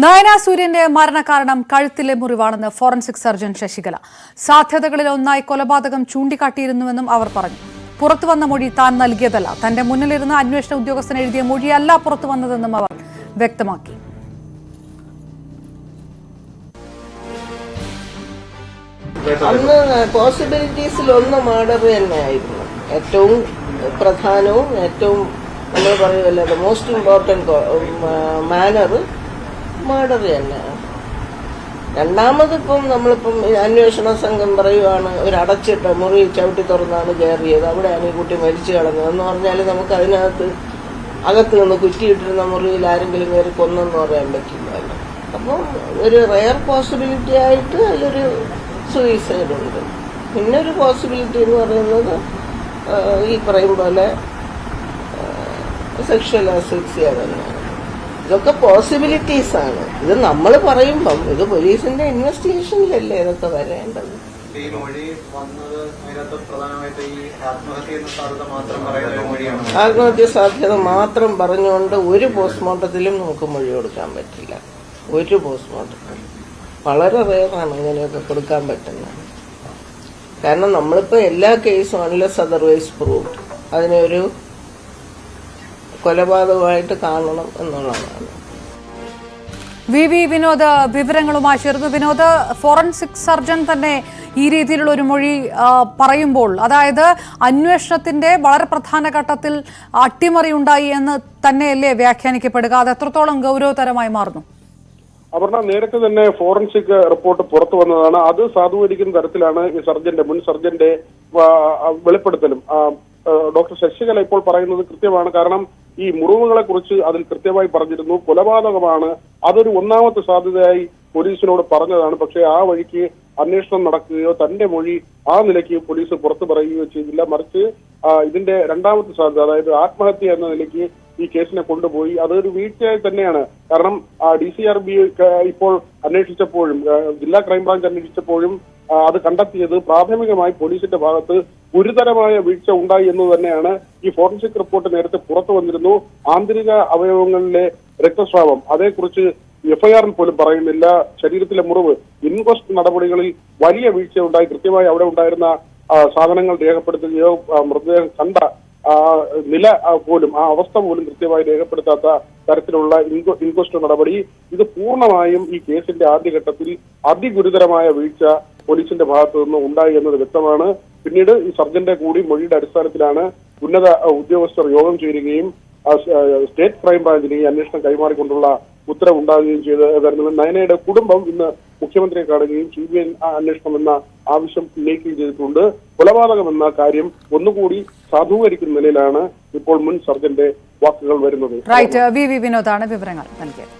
നയന സൂര്യന്റെ മരണകാരണം കഴുത്തിലെ മുറിവാണെന്ന് ഫോറൻസിക് സർജൻ ശശികല. സാധ്യതകളിൽ ഒന്നായി കൊലപാതകം ചൂണ്ടിക്കാട്ടിയിരുന്നുവെന്നും അവർ പറഞ്ഞു. പുറത്തുവന്ന മൊഴി താൻ നൽകിയതല്ല, തന്റെ മുന്നിലിരുന്ന അന്വേഷണ ഉദ്യോഗസ്ഥൻ എഴുതിയ മൊഴിയല്ല പുറത്തു വന്നതെന്നും അവർ വ്യക്തമാക്കി. അന്ന് പോസിബിലിറ്റീസിൽ ഒന്ന് മർഡർ തന്നെയായിരുന്നു. ഏറ്റവും പ്രധാനവും ഏറ്റവും നമ്മൾ പറയുമല്ലോ മോസ്റ്റ് ഇമ്പോർട്ടൻറ്റ് മാനർ മർഡർ തന്നെയാണ്. രണ്ടാമതിപ്പം നമ്മളിപ്പം അന്വേഷണ സംഘം പറയുവാണ് ഒരു അടച്ചിട്ട മുറി ചവിട്ടി തുറന്നാണ് കയറിയത്, അവിടെയാണ് ഈ കുട്ടി മരിച്ചു കിടന്നതെന്ന് പറഞ്ഞാൽ നമുക്ക് അകത്ത് നിന്ന് കുറ്റിയിട്ടിരുന്ന മുറിയിൽ ആരെങ്കിലും കയറി കൊന്നെന്ന് പറയാൻ പറ്റില്ലല്ലോ. അപ്പം ഒരു റെയർ പോസിബിലിറ്റി ആയിട്ട് അതിലൊരു സൂയിസൈഡ് ഉണ്ട്. പിന്നെ ഒരു പോസിബിലിറ്റി എന്ന് പറയുന്നത് ഈ പറയും പോലെ സെക്ഷൽ അസെക്സിയ തന്നെയാണ്. ഇതൊക്കെ പോസിബിലിറ്റീസ് ആണ്. ഇത് നമ്മൾ പറയുമ്പം ഇത് പോലീസിന്റെ ഇൻവെസ്റ്റിഗേഷനിലല്ലേ ഇതൊക്കെ വരേണ്ടത്. ആത്മഹത്യ സാധ്യത മാത്രം പറഞ്ഞുകൊണ്ട് ഒരു പോസ്റ്റ്മോർട്ടത്തിലും നമുക്ക് മൊഴി കൊടുക്കാൻ പറ്റില്ല. ഒരു പോസ്റ്റ്മോർട്ടത്തിൽ വളരെ റെയറാണ് ഇങ്ങനെയൊക്കെ കൊടുക്കാൻ പറ്റുന്നത്. കാരണം നമ്മളിപ്പോൾ എല്ലാ കേസും അൺലെസ് അതർവൈസ് പ്രൂവ്ഡ് അതിനെ ഒരു കൊലപാതകമായിട്ട് കാണണം എന്നുള്ളതാണ്. വി വിനോദ് വിവരങ്ങളുമായി ചേർന്നു. വിനോദ്, ഫോറൻസിക് സർജൻ തന്നെ ഈ രീതിയിലുള്ള ഒരു മൊഴി പറയുമ്പോൾ, അതായത് അന്വേഷണത്തിന്റെ വളരെ പ്രധാന ഘട്ടത്തിൽ അട്ടിമറി ഉണ്ടായി എന്ന് തന്നെയല്ലേ വ്യാഖ്യാനിക്കപ്പെടുക? അത് എത്രത്തോളം ഗൗരവതരമായി മാറുന്നു? അപർണ, നേരത്തെ തന്നെ ഫോറൻസിക് റിപ്പോർട്ട് പുറത്തു വന്നതാണ്. അത് സാധൂകരിക്കുന്ന തരത്തിലാണ് ഈ മുൻ സർജന്റെ വെളിപ്പെടുത്തലും. ഡോക്ടർ ശശികല ഇപ്പോൾ പറയുന്നത് കൃത്യമാണ്. കാരണം ഈ മുറിവുകളെ കുറിച്ച് അതിൽ കൃത്യമായി പറഞ്ഞിരുന്നു. കൊലപാതകമാണ്, അതൊരു ഒന്നാമത്തെ സാധ്യതയായി പോലീസിനോട് പറഞ്ഞതാണ്. പക്ഷേ ആ വഴിക്ക് അന്വേഷണം നടക്കുകയോ തന്റെ മൊഴി ആ നിലയ്ക്ക് പോലീസ് പുറത്തു പറയുകയോ ചെയ്തില്ല. മറിച്ച് ഇതിന്റെ രണ്ടാമത്തെ സാധ്യത, അതായത് ആത്മഹത്യ എന്ന നിലയ്ക്ക് ഈ കേസിനെ കൊണ്ടുപോയി. അതൊരു വീഴ്ചയായി തന്നെയാണ്. കാരണം DCRB ഇപ്പോൾ അന്വേഷിച്ചപ്പോഴും ജില്ലാ ക്രൈംബ്രാഞ്ച് അന്വേഷിച്ചപ്പോഴും അത് കണ്ടെത്തിയത് പ്രാഥമികമായി പോലീസിന്റെ ഭാഗത്ത് ഗുരുതരമായ വീഴ്ച ഉണ്ടായി എന്ന് തന്നെയാണ്. ഈ ഫോറൻസിക് റിപ്പോർട്ട് നേരത്തെ പുറത്തു വന്നിരുന്നു. ആന്തരിക അവയവങ്ങളിലെ രക്തസ്രാവം, അതേക്കുറിച്ച് FIR-ൽ പോലും പറയുന്നില്ല. ശരീരത്തിലെ മുറിവ്, ഇൻക്വസ്റ്റ് നടപടികളിൽ വലിയ വീഴ്ച ഉണ്ടായി. കൃത്യമായി അവിടെ ഉണ്ടായിരുന്ന സാധനങ്ങൾ രേഖപ്പെടുത്തുകയോ മൃതദേഹം കണ്ട നില പോലും, ആ അവസ്ഥ പോലും കൃത്യമായി രേഖപ്പെടുത്താത്ത തരത്തിലുള്ള ഇൻക്വസ്റ്റ് നടപടി, ഇത് പൂർണ്ണമായും ഈ കേസിന്റെ ആദ്യഘട്ടത്തിൽ അതിഗുരുതരമായ വീഴ്ച പോലീസിന്റെ ഭാഗത്തു നിന്ന് ഉണ്ടായി എന്നത് വ്യക്തമാണ്. പിന്നീട് ഈ സർജന്റെ കൂടി മൊഴിയുടെ അടിസ്ഥാനത്തിലാണ് ഉന്നത ഉദ്യോഗസ്ഥർ യോഗം ചേരുകയും സ്റ്റേറ്റ് ക്രൈംബ്രാഞ്ചിന് ഈ അന്വേഷണം കൈമാറിക്കൊണ്ടുള്ള ഉത്തരവുണ്ടാകുകയും ചെയ്തിരുന്നത്. നയനയുടെ കുടുംബം ഇന്ന് മുഖ്യമന്ത്രിയെ കാണുകയും CBI അന്വേഷണം എന്ന ആവശ്യം ഉന്നയിക്കുകയും ചെയ്തിട്ടുണ്ട്. കൊലപാതകം എന്ന കാര്യം ഒന്നുകൂടി സാധൂകരിക്കുന്ന നിലയിലാണ് ഇപ്പോൾ മുൻ സർജന്റെ വാക്കുകൾ വരുന്നത്. വി വിനോദാണ് വിവരങ്ങൾ നൽകിയത്.